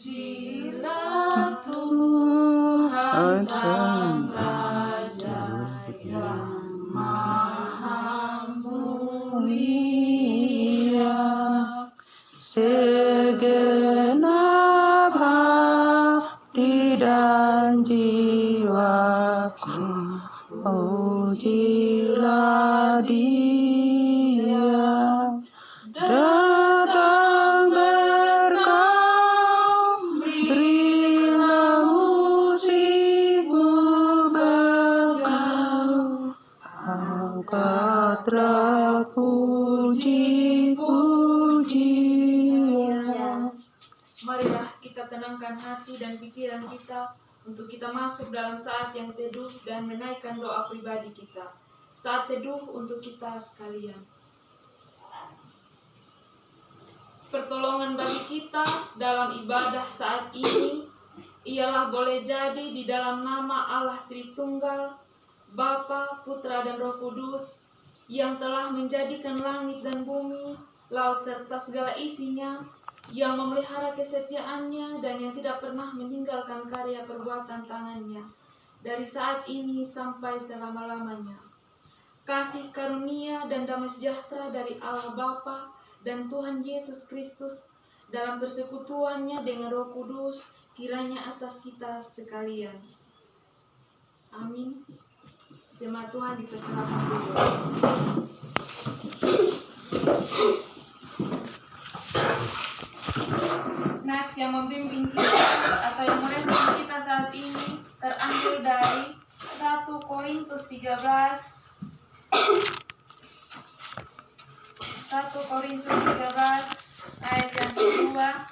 Pujilah Tuhan Sang Raja yang Maha Mulia. Segenap hati dan jiwaku, pujilah Dia. Datang berkau, berilah musikmu bergaul, angkatlah puji-pujian. Marilah kita tenangkan hati dan pikiran kita untuk kita masuk dalam saat yang teduh dan menaikkan doa pribadi kita. Saat teduh untuk kita sekalian. Pertolongan bagi kita dalam ibadah saat ini ialah boleh jadi di dalam nama Allah Tritunggal, Bapa, Putra, dan Roh Kudus, yang telah menjadikan langit dan bumi, laut serta segala isinya, yang memelihara kesetiaannya dan yang tidak pernah meninggalkan karya perbuatan tangannya, dari saat ini sampai selama-lamanya. Kasih karunia dan damai sejahtera dari Allah Bapa dan Tuhan Yesus Kristus dalam persekutuannya dengan Roh Kudus kiranya atas kita sekalian. Amin. Jemaat Tuhan dipersilakan dulu. Nats yang membimbing kita atau yang merespon kita saat ini terambil dari 1 Korintus 13 ayat yang kedua.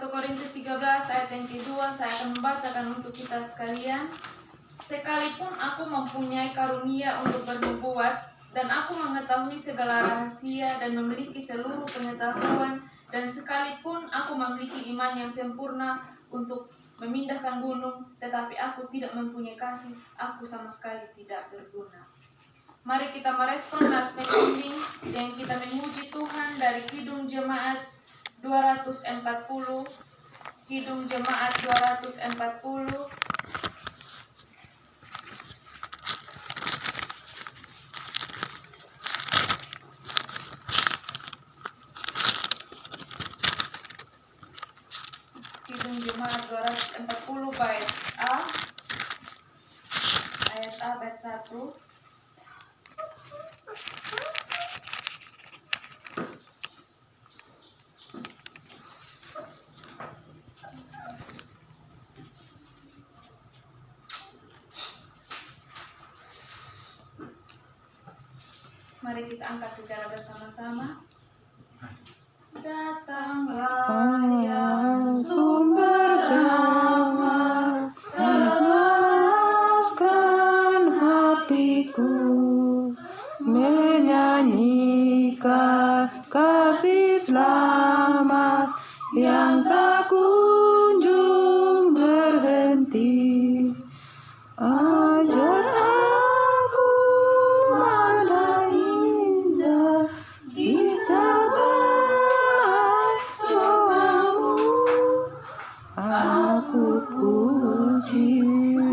Korintus 13 ayat yang kedua saya akan membacakan untuk kita sekalian. Sekalipun aku mempunyai karunia untuk bernubuat, dan aku mengetahui segala rahasia dan memiliki seluruh pengetahuan, dan sekalipun aku memiliki iman yang sempurna untuk memindahkan gunung, tetapi aku tidak mempunyai kasih, aku sama sekali tidak berguna. Mari kita merespon nats pembimbing yang kita memuji Tuhan dari Kidung Jemaat 240. Kidung Jemaat 240. Kidung Jemaat 240 bait A. Ayat A bait 1. Mari kita angkat secara bersama-sama. Datanglah ya sumber sama, meneraskan hatiku, menyanyikan kasih selamat yang tak kunjung berhenti. Ajar aku mana indah kita bersoamu. Aku puji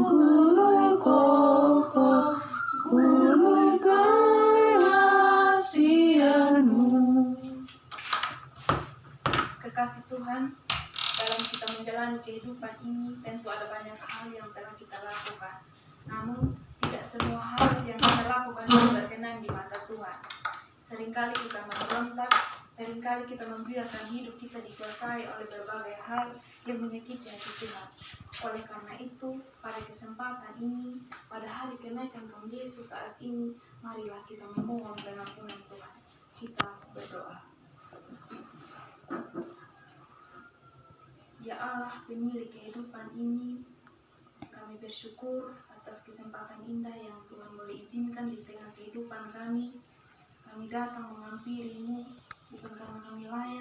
gunung kokoh, gunung kerahasiamu. Kekasih Tuhan, dalam kita menjalani kehidupan ini tentu ada banyak hal yang telah kita lakukan. Namun tidak semua hal yang kita lakukan itu berkenan di mata Tuhan. Seringkali kita memberontak, seringkali kita membiarkan hidup kita dikuasai oleh berbagai hal yang menyakiti hati Tuhan. Oleh karena itu, pada kesempatan ini, pada hari kenaikan Tuhan Yesus saat ini, marilah kita memohon pengampunan Tuhan. Kita berdoa. Ya Allah, pemilik kehidupan ini, kami bersyukur atas kesempatan indah yang Tuhan boleh izinkan di tengah kehidupan kami. Kami datang menghampiri-Mu, bukan karena kami layak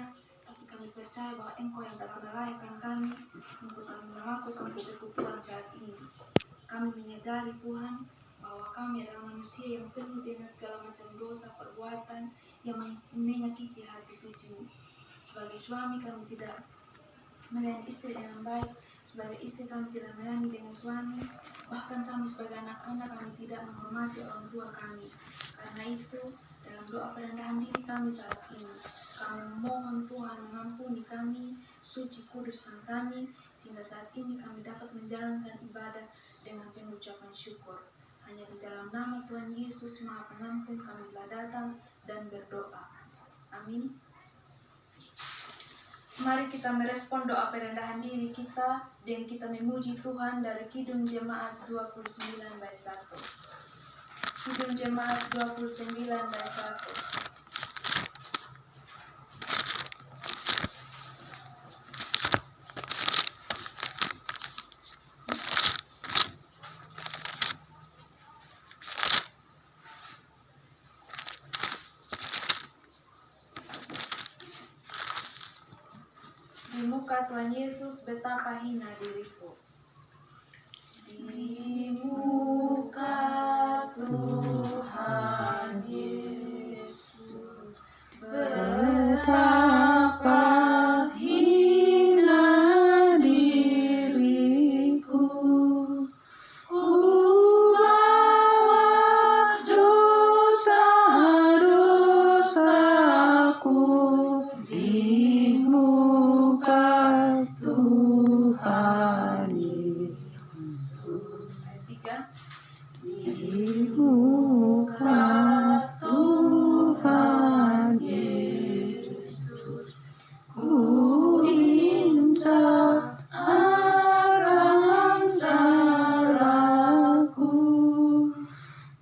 percaya bahwa Engkau yang telah melayakkan kami untuk kami melakukan persekutuan saat ini. Kami menyadari Tuhan bahwa kami adalah manusia yang penuh dengan segala macam dosa perbuatan yang menyakiti hati suci-Mu. Sebagai suami kami tidak melayani istri dengan baik, sebagai istri kami tidak melayani dengan suami, bahkan kami sebagai anak-anak kami tidak menghormati orang tua kami. Karena itu dalam doa perendahan diri kami saat ini, kami memohon Tuhan mengampuni kami, suci kuduskan kami, sehingga saat ini kami dapat menjalankan ibadah dengan penuh ucapan syukur. Hanya di dalam nama Tuhan Yesus Maha Pengampun kami telah datang dan berdoa. Amin. Mari kita merespon doa perendahan diri kita dan kita memuji Tuhan dari Kidung Jemaat 29 bait 1. Kidung Jemaat 29 bait 1. Di muka Tuhan Yesus betapa hina diriku. Di muka Tuhan Yesus Betapa hina diriku, ku bawa dosa-dosaku di muka Tuhan Yesus. Ayat 3. Di muka Tuhan Yesus, ku insaf akan salahku,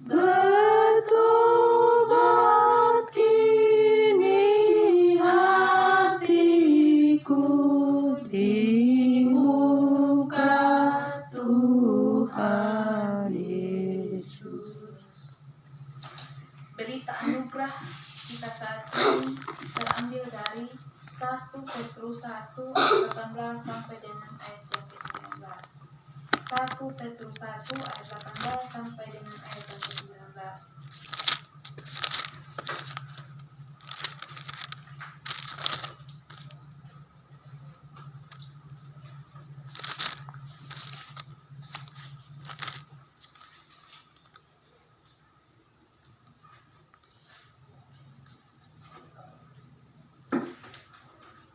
bertobat kini hatiku di muka Tuhan Yesus. Berita anugerah kita saat ini terambil dari 1 Petrus 1 ayat 18 sampai dengan ayat yang ke-19. 1 Petrus 1 ayat 18 sampai dengan ayat yang ke-19.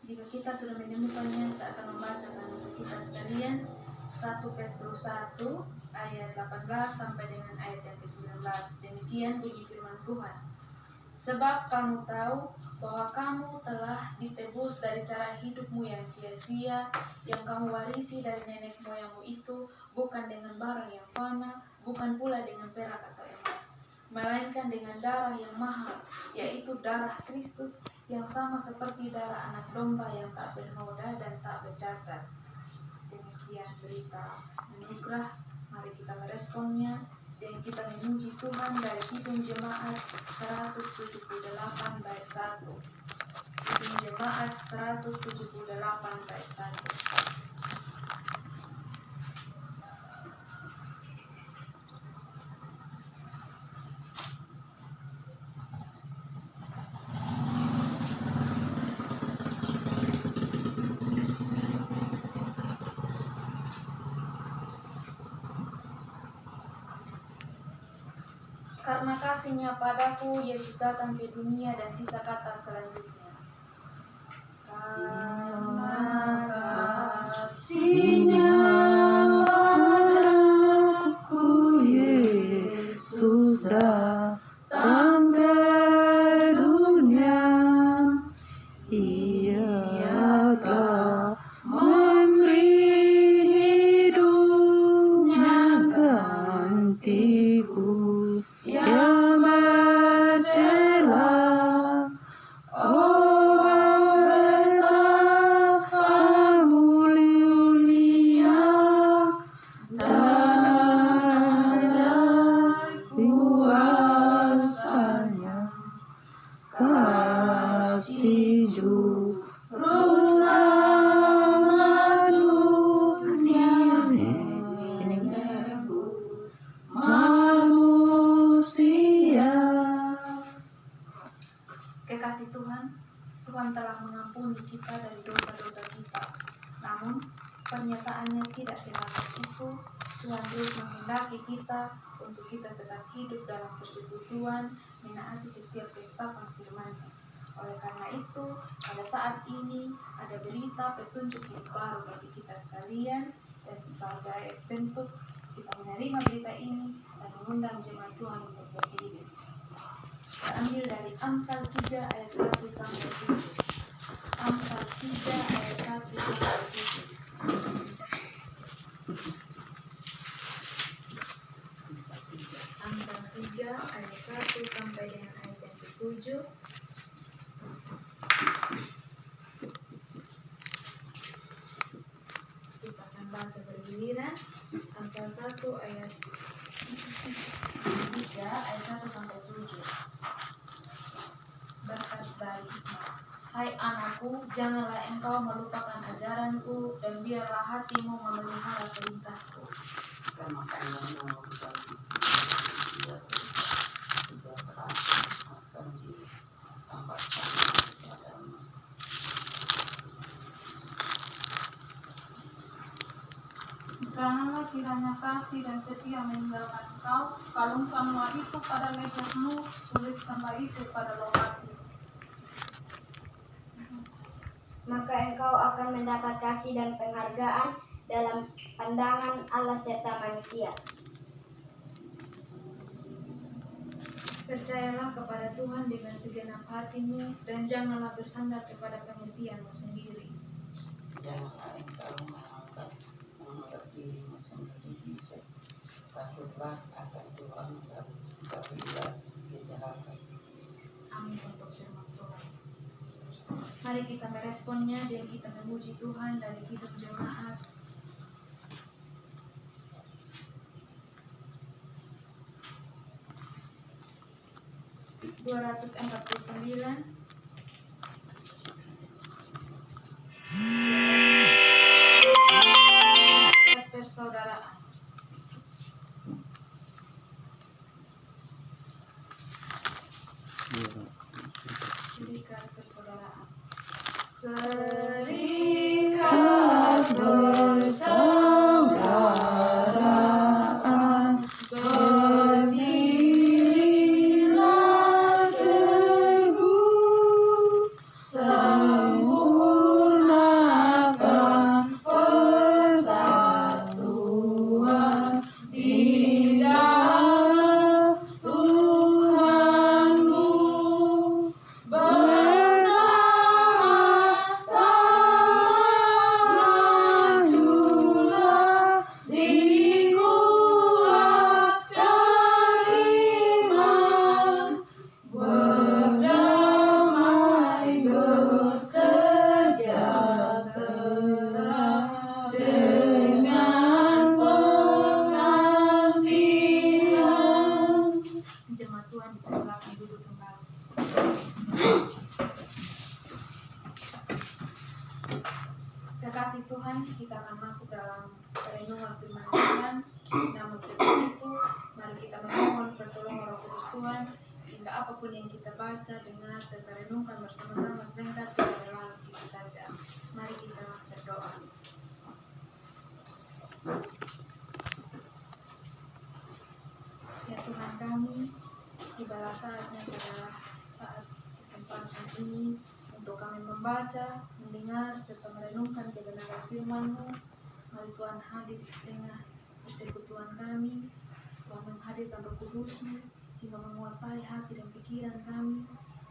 Jika kita sudah menemukannya, saya akan membacakan untuk kita sekalian 1 Petrus 1 ayat 18 sampai dengan ayat yang ke-19. Demikian bunyi firman Tuhan. Sebab kamu tahu bahwa kamu telah ditebus dari cara hidupmu yang sia-sia, yang kamu warisi dari nenek moyangmu itu, bukan dengan barang yang fana, bukan pula dengan perak atau emas, melainkan dengan darah yang mahal, yaitu darah Kristus, yang sama seperti darah anak domba yang tak bernoda dan tak bercacat. Demikian berita anugerah. Mari kita meresponnya dan kita memuji Tuhan dari Kidung Jemaat 178 bait 1. Kidung Jemaat 178 bait 1. Karena kasih-Nya padaku, Yesus datang ke dunia, dan sisa kata selanjutnya. Karena kasih-Nya padaku, Yesus datang ke dunia. Ia telah memberi hidupnya gantiku yang bercela. Oh, betapa mulia dan ajaib kuasanya, kasih Roh selamat dunia ini manusia. Kekasih Tuhan, Tuhan telah mengampuni kita dari dosa-dosa kita. Namun, pernyataannya tidak sebatas itu. Tuhan terus menghendaki kita untuk kita tetap hidup dalam persekutuan, menaati setiap ketetapan firman-Nya. Oleh karena itu, pada saat ini ada berita petunjuk yang baru bagi kita sekalian, dan sebagai bentuk kita menerima berita ini, saya mengundang jemaat Tuhan untuk berdiri. Terambil dari Amsal 3 ayat 1 sampai 7. Amsal 3 ayat 1 sampai 7. Amsal 3 ayat 1 sampai dengan ayat yang ke-7. Kita akan baca bergiliran. Amsal 1 ayat 3 ayat 1 sampai 7. Berkat dari hikmah. Hai anakku, janganlah engkau melupakan ajaranku, dan biarlah hatimu memelihara perintahku. Janganlah kiranya kasih dan setia meninggalkan engkau, kalungkanlah itu pada lehermu, tuliskanlah itu pada lohatmu. Maka engkau akan mendapat kasih dan penghargaan dalam pandangan Allah serta manusia. Percayalah kepada Tuhan dengan segenap hatimu, dan janganlah bersandar kepada pengertianmu sendiri. Janganlah engkau menganggap dirimu sendiri bijak. Takutlah akan Tuhan dan jauhilah kejahatan. Amin untuk firman Tuhan. Mari kita meresponnya dan kita memuji Tuhan dari hidup jemaat. (249) persaudaraan. Serikat persaudaraan. Serikat Persaudaraan berdirilah teguh, sempurnakan persatuan di dalam Tuhanmu. Majulah dikuatkan iman, berdamai bersejahtera dengan pengasihan. Jemaat Tuhan dipersilakan duduk kembali. Kekasih Tuhan, kita akan masuk dalam renungan firman Tuhan. Namun sebelum itu, mari kita memohon pertolongan Roh Kudus Tuhan, sehingga apapun yang kita baca, dengar, serta renungkan bersama-sama sebentar tidak lelah kita saja. Mari kita berdoa. Ya Tuhan kami, tibalah saatnya pada saat kesempatan ini untuk kami membaca, mendengar, serta merenungkan kebenaran firman-Mu. Mari Tuhan hadir di tengah persekutuan kami. Tuhan menghadirkan Roh Kudus-Mu sehingga menguasai hati dan pikiran kami,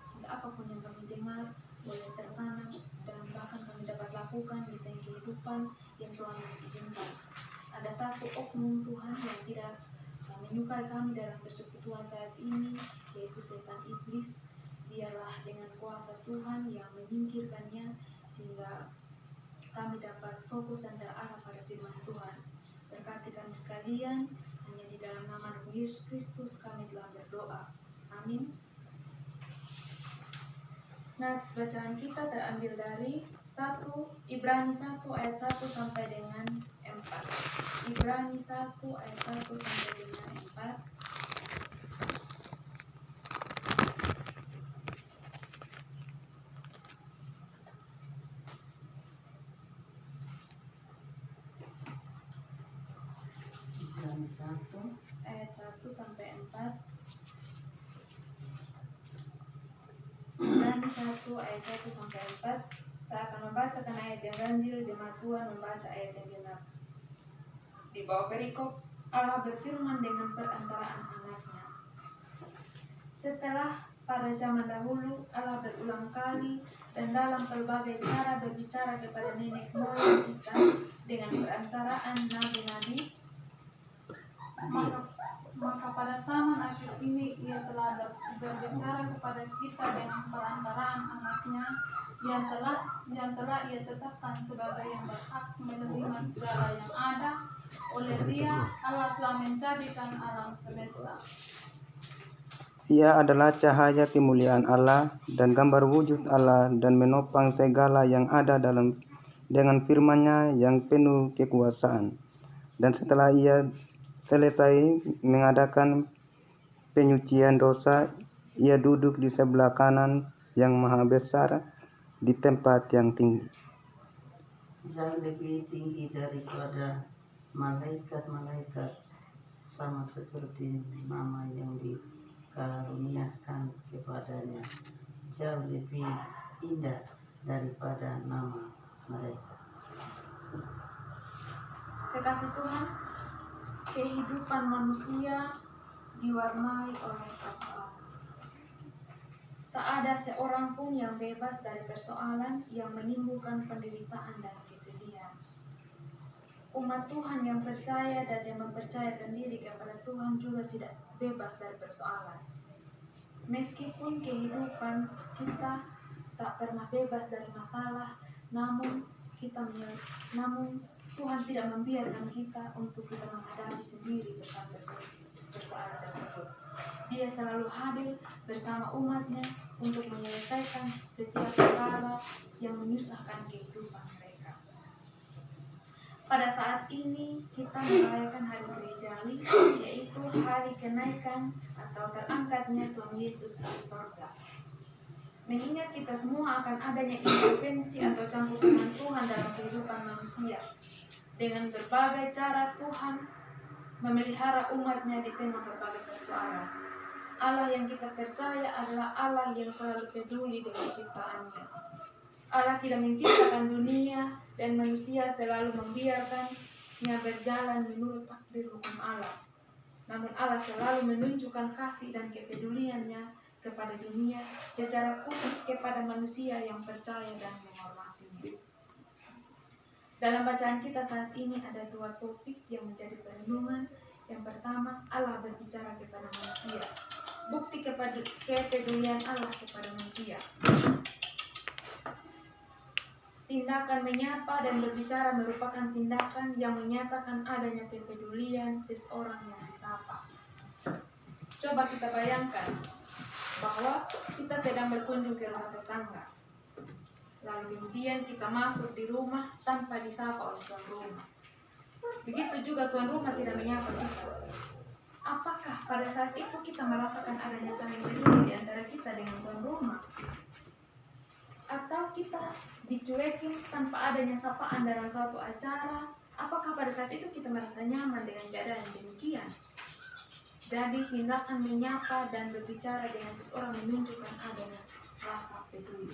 sehingga apapun yang kami dengar boleh tertanam dan bahkan kami dapat lakukan di tengah kehidupan yang Tuhan izinkan. Ada satu oknum Tuhan yang tidak menyukai kami dalam persekutuan saat ini, yaitu setan iblis. Biarlah dengan kuasa Tuhan yang menyingkirkannya, sehingga kami dapat fokus dan terarah pada firman Tuhan. Berkati kami sekalian, hanya di dalam nama Yesus Kristus kami telah berdoa. Amin. Nats bacaan kita terambil dari Ibrani 1 ayat 1 sampai dengan 4. Ibrani 1 ayat 1 sampai dengan 4. Ibrani 1 Ayat 1 sampai 4. Ibrani 1 ayat 1 sampai 4. Saya akan membacakan ayat yang ganjil, jemaat Tuhan membaca ayat yang genap. Di bawah perikop, Allah berfirman dengan perantaraan anaknya. Setelah pada zaman dahulu Allah berulang kali dan dalam berbagai cara berbicara kepada nenek moyang kita dengan perantaraan nabi-nabi, maka pada zaman akhir ini ia telah berbicara kepada kita dengan perantaraan anaknya yang telah ia tetapkan sebagai yang berhak menerima segala yang ada. Oleh Dia Allah telah menjadikan alam semesta. Ia adalah cahaya kemuliaan Allah dan gambar wujud Allah dan menopang segala yang ada dengan firman-Nya yang penuh kekuasaan. Dan setelah ia selesai mengadakan penyucian dosa, ia duduk di sebelah kanan yang maha besar di tempat yang tinggi. jauh lebih tinggi daripada malaikat-malaikat, sama seperti nama yang dikaruniakan kepadanya, jauh lebih indah daripada nama mereka. Kekasih Tuhan, kehidupan manusia diwarnai oleh persoalan. Tak ada seorang pun yang bebas dari persoalan yang menimbulkan penderitaan dan kesedihan. Umat Tuhan yang percaya dan yang mempercayakan diri kepada Tuhan juga tidak bebas dari persoalan. Meskipun kehidupan kita tak pernah bebas dari masalah, namun Tuhan tidak membiarkan kita untuk kita menghadapi sendiri persoalan tersebut. Dia selalu hadir bersama umatnya untuk menyelesaikan setiap perkara yang menyusahkan kehidupan mereka. Pada saat ini kita merayakan hari gerejali, yaitu hari kenaikan atau terangkatnya Tuhan Yesus ke sorga. Mengingat kita semua akan adanya intervensi atau campur tangan Tuhan dalam kehidupan manusia. Dengan berbagai cara Tuhan memelihara umatnya di tengah berbagai persoalan. Allah yang kita percaya adalah Allah yang selalu peduli dengan ciptaannya. Allah tidak menciptakan dunia dan manusia selalu membiarkannya berjalan menurut takdir hukum Allah. Namun Allah selalu menunjukkan kasih dan kepeduliannya kepada dunia, secara khusus kepada manusia yang percaya dan menghormatinya. Dalam bacaan kita saat ini ada dua topik yang menjadi perenungan. Yang pertama, Allah berbicara kepada manusia. Bukti kepedulian Allah kepada manusia. Tindakan menyapa dan berbicara merupakan tindakan yang menyatakan adanya kepedulian seseorang yang disapa. Coba kita bayangkan bahwa kita sedang berkunjung ke rumah tetangga. Lalu kemudian kita masuk di rumah tanpa disapa oleh tuan rumah. Begitu juga tuan rumah tidak menyapa kita. Apakah pada saat itu kita merasakan adanya saling peduli di antara kita dengan tuan rumah? Atau kita dicuekin tanpa adanya sapaan dalam suatu acara? Apakah pada saat itu kita merasa nyaman dengan keadaan yang demikian? Jadi tindakan menyapa dan berbicara dengan seseorang menunjukkan adanya rasa peduli.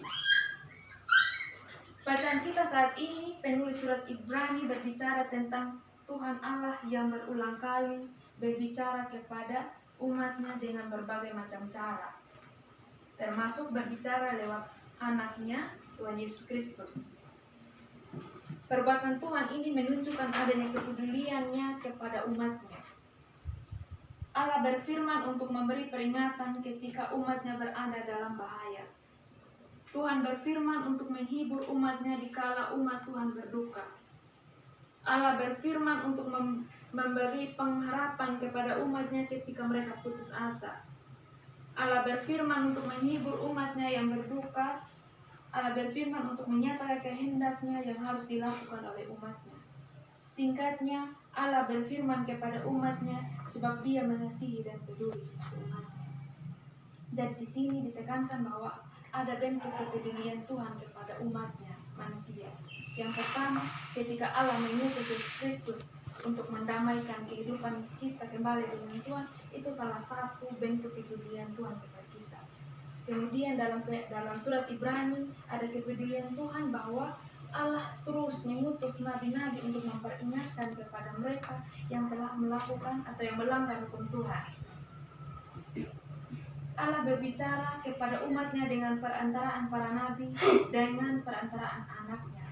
Bacaan kita saat ini, penulis surat Ibrani berbicara tentang Tuhan Allah yang berulang kali berbicara kepada umatnya dengan berbagai macam cara, termasuk berbicara lewat anaknya, Tuhan Yesus Kristus. Perbuatan Tuhan ini menunjukkan adanya kepeduliannya kepada umatnya. Allah berfirman untuk memberi peringatan ketika umatnya berada dalam bahaya. Tuhan berfirman untuk menghibur umatnya dikala umat Tuhan berduka. Allah berfirman untuk memberi pengharapan kepada umatnya ketika mereka putus asa. Allah berfirman untuk menghibur umatnya yang berduka Allah berfirman untuk menyatakan kehendaknya yang harus dilakukan oleh umatnya. Singkatnya, Allah berfirman kepada umatnya sebab Dia mengasihi dan peduli umatnya. Jadi di sini ditekankan bahwa ada bentuk kepedulian Tuhan kepada umatnya, manusia. Yang pertama, ketika Allah mengutus Yesus Kristus untuk mendamaikan kehidupan kita kembali dengan Tuhan, itu salah satu bentuk kepedulian Tuhan kepada kita. Kemudian dalam surat Ibrani ada kepedulian Tuhan bahwa Allah terus mengutus nabi-nabi untuk memperingatkan kepada mereka yang telah melakukan atau yang melanggar hukum Tuhan. Allah berbicara kepada umatnya dengan perantaraan para nabi, dengan perantaraan anaknya.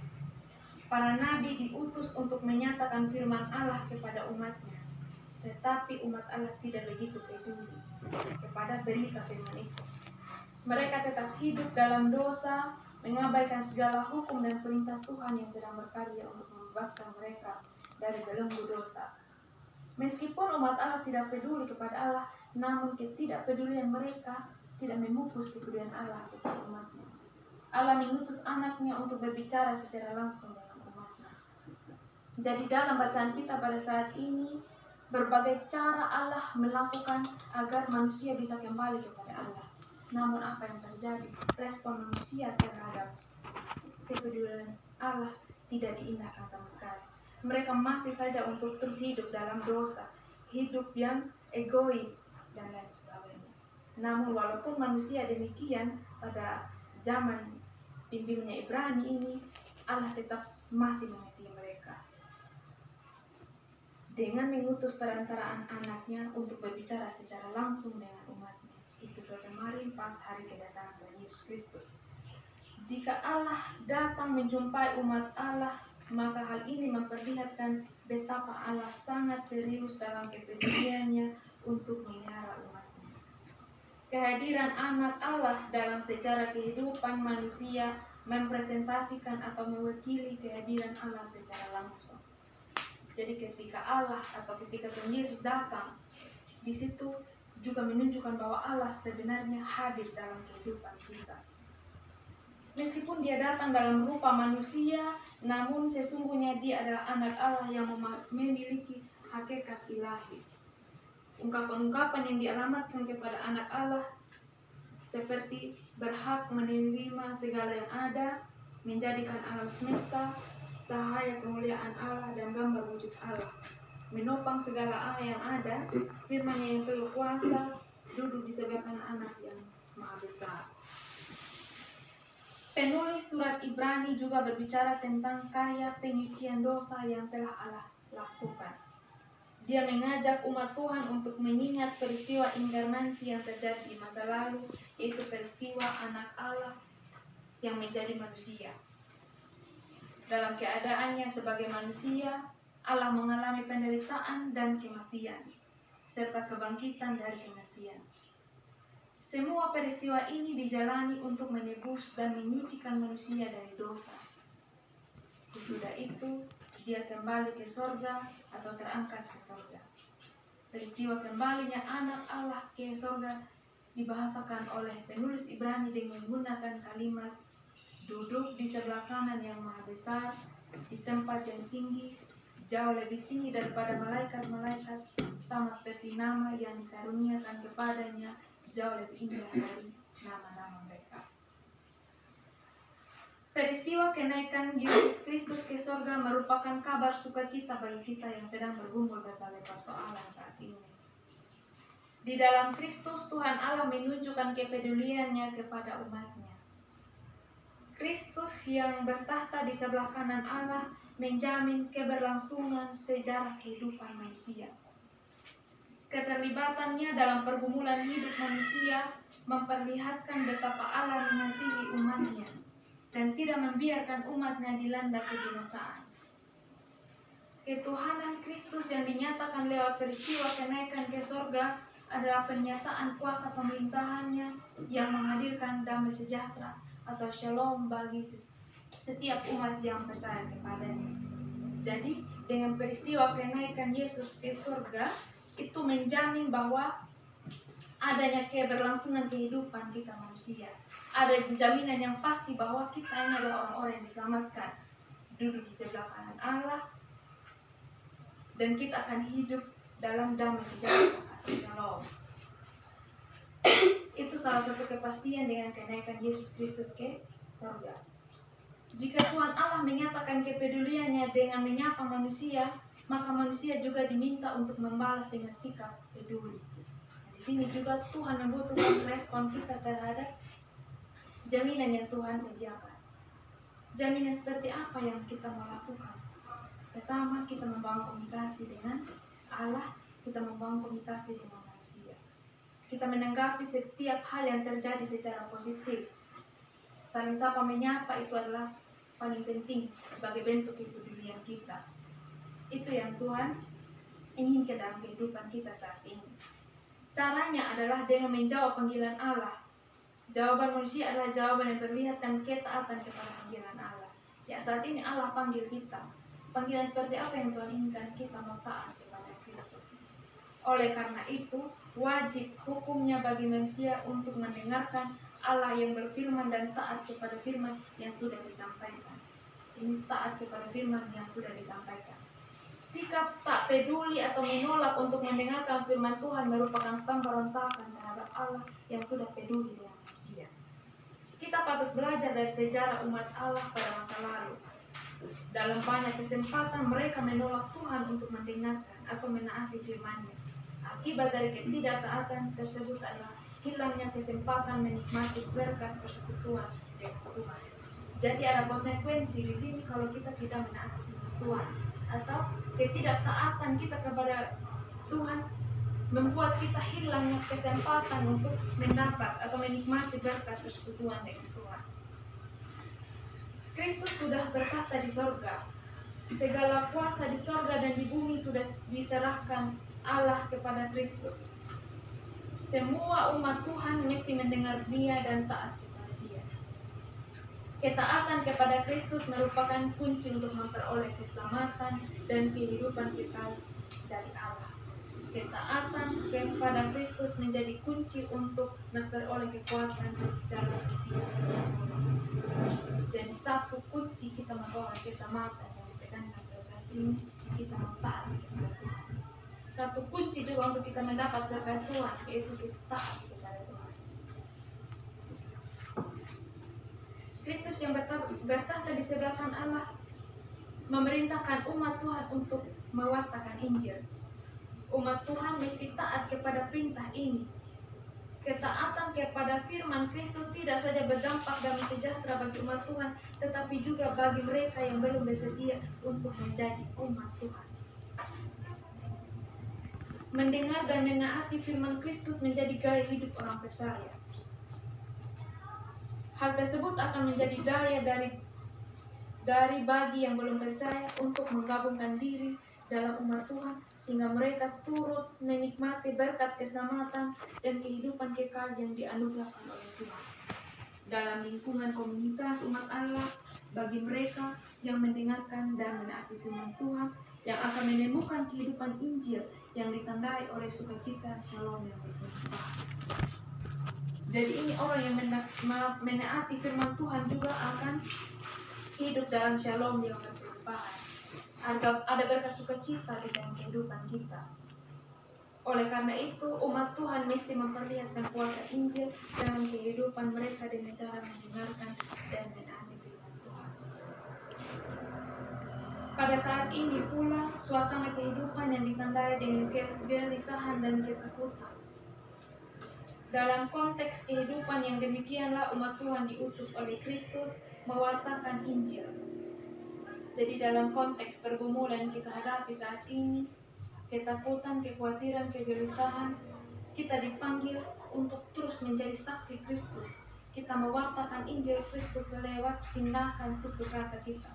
Para nabi diutus untuk menyatakan firman Allah kepada umatnya. Tetapi umat Allah tidak begitu peduli kepada berita firman itu. Mereka tetap hidup dalam dosa, mengabaikan segala hukum dan perintah Tuhan yang sedang berkarya untuk membebaskan mereka dari belenggu dosa. Meskipun umat Allah tidak peduli kepada Allah, namun ketidakpedulian mereka tidak memupus kepedulian Allah kepada umatnya. Allah mengutus anaknya untuk berbicara secara langsung dengan umatnya. Jadi dalam bacaan kita pada saat ini, berbagai cara Allah melakukan agar manusia bisa kembali kepada Allah. Namun apa yang terjadi? Respon manusia terhadap kepedulian Allah tidak diindahkan sama sekali. Mereka masih saja untuk terus hidup dalam dosa, hidup yang egois, dan lain sebagainya. Namun walaupun manusia demikian pada zaman pimpinannya Ibrani ini, Allah tetap masih mengasihi mereka dengan mengutus perantaraan anaknya untuk berbicara secara langsung dengan umatnya. Itu sudah kemarin pas hari kedatangan Tuhan Yesus Kristus. Jika Allah datang menjumpai umat Allah, maka hal ini memperlihatkan betapa Allah sangat serius dalam kepeduliannya untuk memelihara umatnya. Kehadiran anak Allah dalam sejarah kehidupan manusia mempresentasikan atau mewakili kehadiran Allah secara langsung. Jadi ketika Allah atau ketika Tuhan Yesus datang, di situ juga menunjukkan bahwa Allah sebenarnya hadir dalam kehidupan kita. Meskipun Dia datang dalam rupa manusia, namun sesungguhnya Dia adalah anak Allah yang memiliki hakikat ilahi. Ungkapan-ungkapan yang dialamatkan kepada anak Allah seperti berhak menerima segala yang ada, menjadikan alam semesta, cahaya kemuliaan Allah dan gambar wujud Allah, menopang segala Allah yang ada, firman-Nya yang penuh kuasa, duduk di sebelah kanan anak yang maha besar. Penulis surat Ibrani juga berbicara tentang karya penyucian dosa yang telah Allah lakukan. Dia mengajak umat Tuhan untuk mengingat peristiwa inkarnasi yang terjadi di masa lalu, yaitu peristiwa anak Allah yang menjadi manusia. Dalam keadaannya sebagai manusia, Allah mengalami penderitaan dan kematian, serta kebangkitan dari kematian. Semua peristiwa ini dijalani untuk menebus dan menyucikan manusia dari dosa. Sesudah itu, Dia kembali ke sorga atau terangkat ke sorga. Peristiwa kembalinya anak Allah ke sorga dibahasakan oleh penulis Ibrani dengan menggunakan kalimat duduk di sebelah kanan yang maha besar, di tempat yang tinggi, jauh lebih tinggi daripada malaikat-malaikat, sama seperti nama yang dikaruniakan kepadanya jauh lebih indah dari nama-nama mereka. Peristiwa kenaikan Yesus Kristus ke sorga merupakan kabar sukacita bagi kita yang sedang bergumul berbagai persoalan saat ini. Di dalam Kristus, Tuhan Allah menunjukkan kepeduliannya kepada umatnya. Kristus yang bertahta di sebelah kanan Allah menjamin keberlangsungan sejarah kehidupan manusia. Keterlibatannya dalam pergumulan hidup manusia memperlihatkan betapa Allah mengasihi umatnya dan tidak membiarkan umatnya dilanda kebinasaan. Ketuhanan Kristus yang dinyatakan lewat peristiwa kenaikan ke sorga adalah pernyataan kuasa pemerintahannya yang menghadirkan damai sejahtera atau shalom bagi setiap umat yang percaya kepadanya. Jadi dengan peristiwa kenaikan Yesus ke surga itu menjamin bahwa adanya keberlangsungan kehidupan kita manusia. ada jaminan yang pasti bahwa kita ini adalah orang-orang yang diselamatkan, duduk di sebelah kanan Allah, dan kita akan hidup dalam damai sejahtera atau shalom. Itu salah satu kepastian dengan kenaikan Yesus Kristus ke surga. Jika Tuhan Allah menyatakan kepeduliannya dengan menyapa manusia, maka manusia juga diminta untuk membalas dengan sikap peduli. Di sini juga Tuhan membutuhkan respon kita terhadap jaminan yang Tuhan sediakan. Jaminan seperti apa yang kita mau lakukan? Pertama, kita membangun komunikasi dengan Allah, kita membangun komunikasi dengan manusia. Kita menanggapi setiap hal yang terjadi secara positif. Saling sapa menyapa itu adalah paling penting sebagai bentuk kepedulian kita. Itu yang Tuhan inginkan dalam kehidupan kita saat ini. Caranya adalah dengan menjawab panggilan Allah. Jawaban manusia adalah jawaban yang perlihatkan ketaatan kepada panggilan Allah. Ya, saat ini Allah panggil kita. Panggilan seperti apa yang Tuhan inginkan? Kita mau taat kepada Kristus. Oleh karena itu, wajib hukumnya bagi manusia untuk mendengarkan Allah yang berfirman dan taat kepada firman yang sudah disampaikan. Ini taat kepada firman yang sudah disampaikan. Sikap tak peduli atau menolak untuk mendengarkan firman Tuhan merupakan pemberontakan terhadap Allah yang sudah peduli dengan manusia. Kita patut belajar dari sejarah umat Allah pada masa lalu. Dalam banyak kesempatan mereka menolak Tuhan untuk mendengarkan atau menaati firman-Nya. Akibat dari ketidaktaatan tersebut adalah hilangnya kesempatan menikmati berkat persekutuan dengan Tuhan. Jadi ada konsekuensi di sini kalau kita tidak menaati Tuhan, atau ketidaktaatan kita kepada Tuhan membuat kita hilangnya kesempatan untuk mendapat atau menikmati berkat persekutuan dengan Tuhan. Kristus sudah berkata di sorga, segala kuasa di sorga dan di bumi sudah diserahkan Allah kepada Kristus. Semua umat Tuhan mesti mendengar Dia dan taat kepada Dia. Ketaatan kepada Kristus merupakan kunci untuk memperoleh keselamatan dan kehidupan kekal dari Allah. Ketaatan kepada Kristus menjadi kunci untuk memperoleh kekuatan dalam setiap kehidupan. Jadi satu kunci kita memperoleh keselamatan yang ditekankan pada saat ini, kita taat kepada Tuhan. Satu kunci juga untuk kita mendapat berkat Tuhan, yaitu kita taat kepada Tuhan. Kristus yang bertahta di sebelah kanan Allah memerintahkan umat Tuhan untuk mewartakan Injil. Umat Tuhan mesti taat kepada perintah ini. Ketaatan kepada firman Kristus tidak saja berdampak damai sejahtera bagi umat Tuhan, tetapi juga bagi mereka yang belum bersedia untuk menjadi umat Tuhan. Mendengar dan menaati firman Kristus menjadi gaya hidup orang percaya. Hal tersebut akan menjadi daya dari bagi yang belum percaya untuk menggabungkan diri dalam umat Tuhan, sehingga mereka turut menikmati berkat keselamatan dan kehidupan kekal yang dianugerahkan oleh Tuhan. Dalam lingkungan komunitas umat Allah, bagi mereka yang mendengarkan dan menaati firman Tuhan, yang akan menemukan kehidupan Injil yang ditandai oleh sukacita shalom yang berlimpah. Jadi ini orang yang menaati firman Tuhan juga akan hidup dalam shalom yang berlimpah. Ada berkat sukacita di dalam kehidupan kita. Oleh karena itu, umat Tuhan mesti memperlihatkan kuasa Injil dalam kehidupan mereka dengan cara mendengarkan dan menaati firman Tuhan. Pada saat ini pula, suasana kehidupan yang ditandai dengan kegelisahan dan ketakutan. Dalam konteks kehidupan yang demikianlah umat Tuhan diutus oleh Kristus mewartakan Injil. Jadi dalam konteks pergumulan kita hadapi saat ini, ketakutan, kekhawatiran, kegelisahan, kita dipanggil untuk terus menjadi saksi Kristus. Kita mewartakan Injil Kristus lewat tindakan tutur kata kita.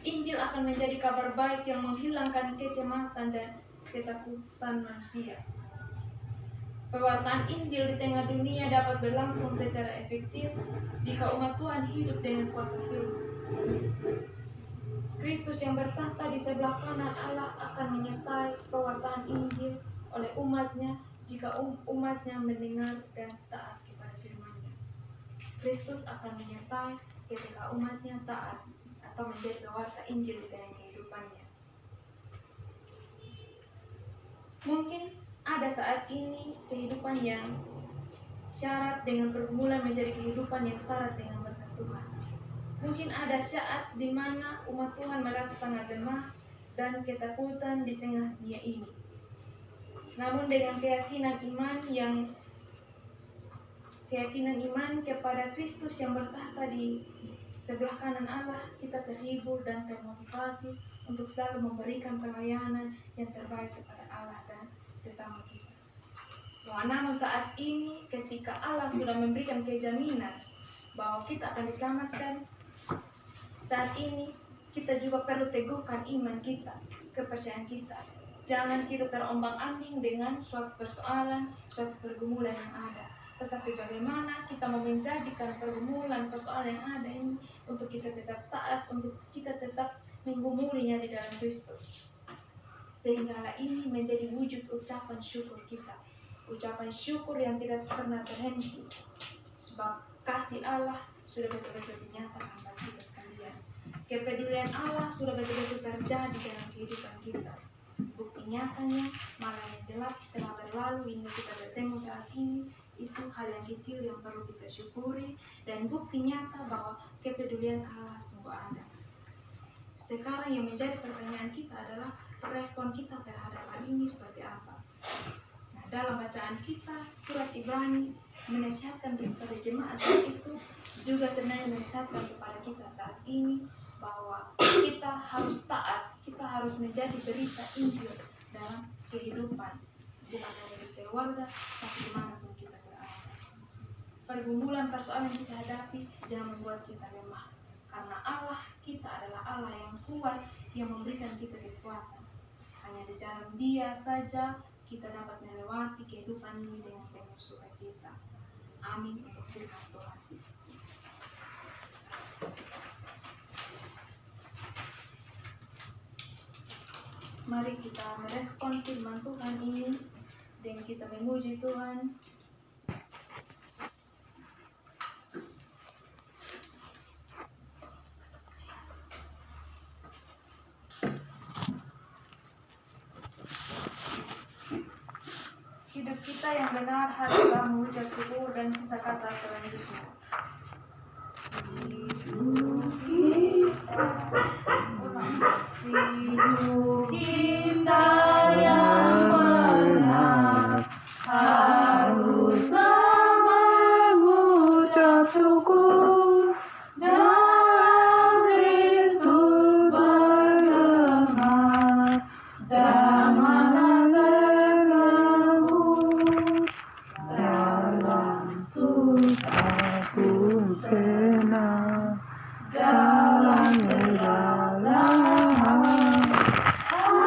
Injil akan menjadi kabar baik yang menghilangkan kecemasan dan ketakutan manusia. Pewartaan Injil di tengah dunia dapat berlangsung secara efektif jika umat Tuhan hidup dengan kuasa firman. Kristus yang bertahta di sebelah kanan Allah akan menyertai pewartaan Injil oleh umatnya jika umatnya mendengar dan taat kepada firman-Nya. Kristus akan menyertai ketika umatnya taat atau menjadi pewarta Injil di dalam kehidupannya. Mungkin ada saat ini kehidupan yang syarat dengan pergumulan menjadi kehidupan yang syarat dengan berkat Tuhan. Mungkin ada saat di mana umat Tuhan merasa sangat lemah dan ketakutan di tengah dunia ini. Namun dengan keyakinan iman kepada Kristus yang bertahta di sebelah kanan Allah, kita terhibur dan termotivasi untuk selalu memberikan pelayanan yang terbaik kepada Allah dan sesama kita. Namun saat ini ketika Allah sudah memberikan kejaminan bahwa kita akan diselamatkan, saat ini kita juga perlu teguhkan iman kita, kepercayaan kita. Jangan kita terombang-ambing dengan suatu persoalan, suatu pergumulan yang ada. Tetapi bagaimana kita mau menjadikan pergumulan, persoalan yang ada ini untuk kita tetap taat, untuk kita tetap menggumulinya di dalam Kristus. Sehingga ini menjadi wujud ucapan syukur kita. Ucapan syukur yang tidak pernah terhenti. Sebab kasih Allah sudah betul-betul dinyatakan bagi kita sekalian. Kepedulian Allah sudah betul-betul terjadi dalam kehidupan kita. Bukti nyatanya, malam yang gelap telah berlalu hingga kita bertemu saat ini. Itu hal yang kecil yang perlu kita syukuri. Dan bukti nyata bahwa kepedulian Allah sungguh ada. Sekarang yang menjadi pertanyaan kita adalah respon kita terhadap hal ini seperti apa. Dalam bacaan kita, surat Ibrani menasihatkan kepada jemaat itu juga sebenarnya menasihatkan kepada kita saat ini bahwa kita harus taat, kita harus menjadi berita Injil dalam kehidupan, bukan hanya di keluarga, tapi dimanapun kita berada. Pergumulan persoalan yang kita hadapi jangan membuat kita lemah, karena Allah kita adalah Allah yang kuat, yang memberikan kita kekuatan. Hanya di dalam Dia saja kita dapat melewati kehidupan ini dengan penuh sukacita. Amin untuk firman Tuhan. Mari kita merespon firman Tuhan ini dan kita memuji Tuhan. Hidup kita yang benar haruslah mengucap syukur dan sisa kata selanjutnya. Hidup kita yang benar haruslah mengucap syukur dan Kristus bergerak zaman senang dalam segala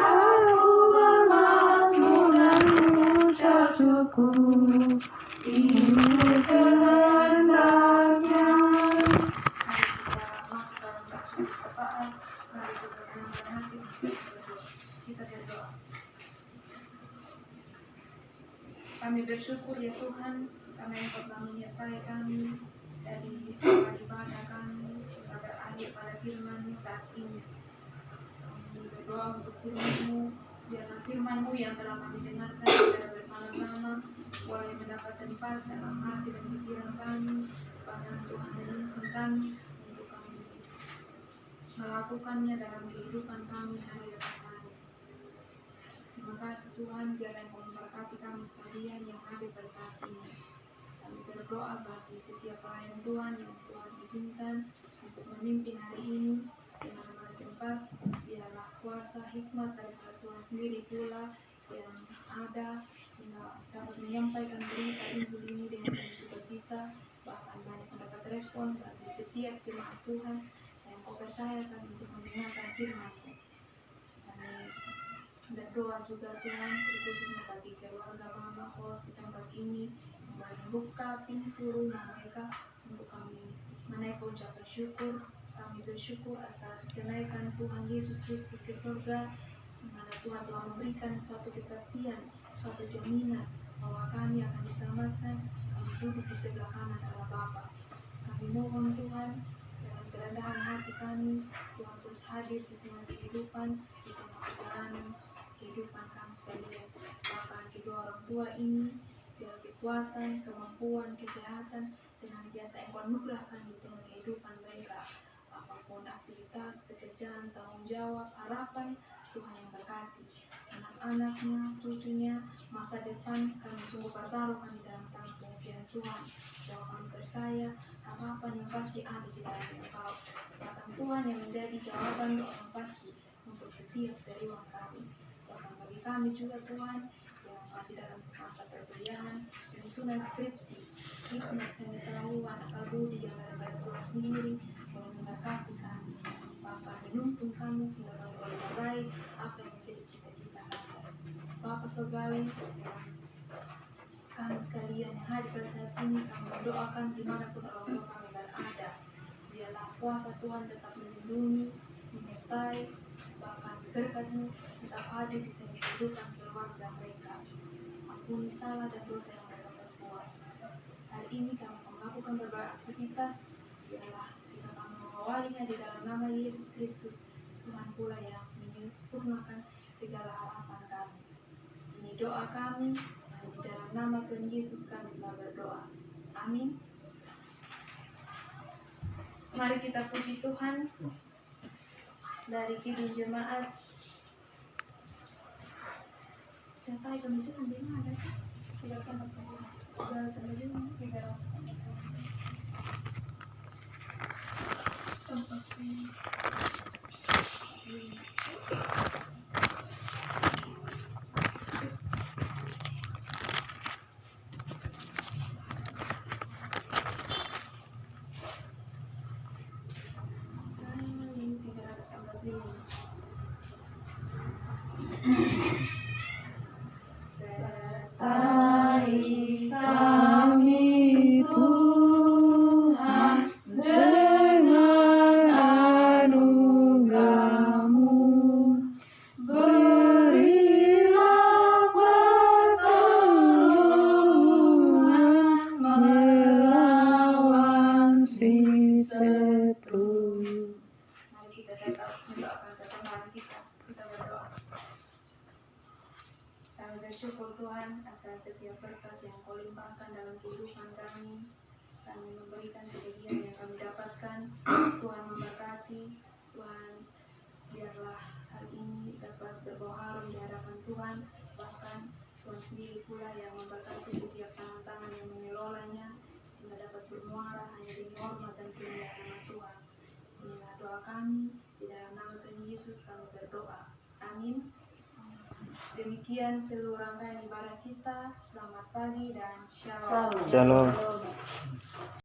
aku bermasmur dan mengucap syukur ini kehendaknya. Kita berdoa. Kami bersyukur ya Tuhan, karena Engkau telah menyertai kami dari ibadah kami, kita berakhir pada firman-Mu saat ini. Kami berdoa untuk firman-Mu, biarlah firman-Mu yang telah kami dengarkan secara bersama-sama boleh mendapat tempat dalam hati dan pikiran kami. Bahkan Tuhan menuntun kami untuk kami melakukannya dalam kehidupan kami hari lepas hari. Terima kasih Tuhan, biarlah Engkau memberkati kami sekalian yang hadir pada saat ini. Kami berdoa bagi setiap pelayan Tuhan yang Tuhan izinkan untuk memimpin hari ini dengan mana tempat, biarlah kuasa hikmat daripada Tuhan sendiri pula yang ada sehingga dapat menyampaikan berita Injil ini dengan penuh sukacita, bahkan banyak mendapat respon bagi setiap jemaat Tuhan yang Kau percayakan untuk mendengarkan firman-Mu. Kami berdoa juga Tuhan terkhususnya bagi keluarga Mama Kos di tempat ini, membuka pintu rumah mereka untuk kami menaikkan ucapan syukur. Kami bersyukur atas kenaikan Tuhan Yesus Kristus ke surga, di mana Tuhan telah memberikan suatu kepastian, suatu jaminan bahwa kami akan diselamatkan. Kami duduk di sebelah kanan Allah Bapa. Kami mohon Tuhan, dalam kerendahan hati kami, Tuhan terus hadir di tengah kehidupan, di tengah perjalanan kehidupan kami sekalian. Bahkan kedua orang tua ini, segala kekuatan, kemampuan, kesehatan, senantiasa Engkau anugerahkan di tengah kehidupan mereka. Apapun aktivitas, pekerjaan, tanggung jawab, harapan, Tuhan yang berkati. Anak-anaknya, cucunya, masa depan kami sungguh pertaruhkan di dalam tangan pengasihan Tuhan. Bahwa kami percaya harapan yang pasti ada di dalam Engkau. Bahkan Tuhan yang menjadi jawaban doa yang pasti untuk setiap seruan kami. Bahkan bagi kami juga Tuhan yang masih dalam masa perkuliahan, penyusunan skripsi, hikmat, pengetahuan, akal budi yang ada pada Tuhan sendiri, boleh memberkati kami. Bahkan menuntun kami sehingga kami boleh meraih apa yang menjadi cita-cita kami. Bapa Surgawi, kami sekalian yang hadir pada saat ini, kami mendoakan dimanapun orang tua kami berada. Biarlah kuasa Tuhan tetap melindungi, menyertai, bahkan berkat-Mu tetap hadir di tengah kehidupan keluarga mereka. Ampuni salah dan dosa yang mereka perbuat. Hari ini kami melakukan berbagai aktivitas, biarlah kita kami mengawalinya di dalam nama Yesus Kristus, Tuhan pula yang menyempurnakan segala harapan kami. Ini doa kami, dan di dalam nama Tuhan Yesus kami telah berdoa. Amin. Mari kita puji Tuhan dari Kidung Jemaat. Siapa yang itu nanti ada? Tidak sampai sertai kami Tuhan dengan anugerah-Mu, berilah pertolongan melawan si setru. Mari kita tetap mendoakan kesembahan kita. Kita berdoa. Kami bersyukur Tuhan atas setiap berkat yang Kau limpahkan dalam kehidupan kami. Kami memberikan kebahagiaan yang kami dapatkan. Tuhan memberkati. Tuhan, biarlah hal ini dapat berbau harum di hadapan Tuhan. Bahkan Tuhan sendiri pula yang memberkati setiap tangan-tangan yang mengelolanya, sehingga dapat bermuara hanya demi hormat dan kemuliaan nama Tuhan. Inilah doa kami, di dalam nama Tuhan Yesus kami berdoa. Amin. Demikian seluruh rangkaian ibadah kita. Selamat pagi dan shalom. Shalom.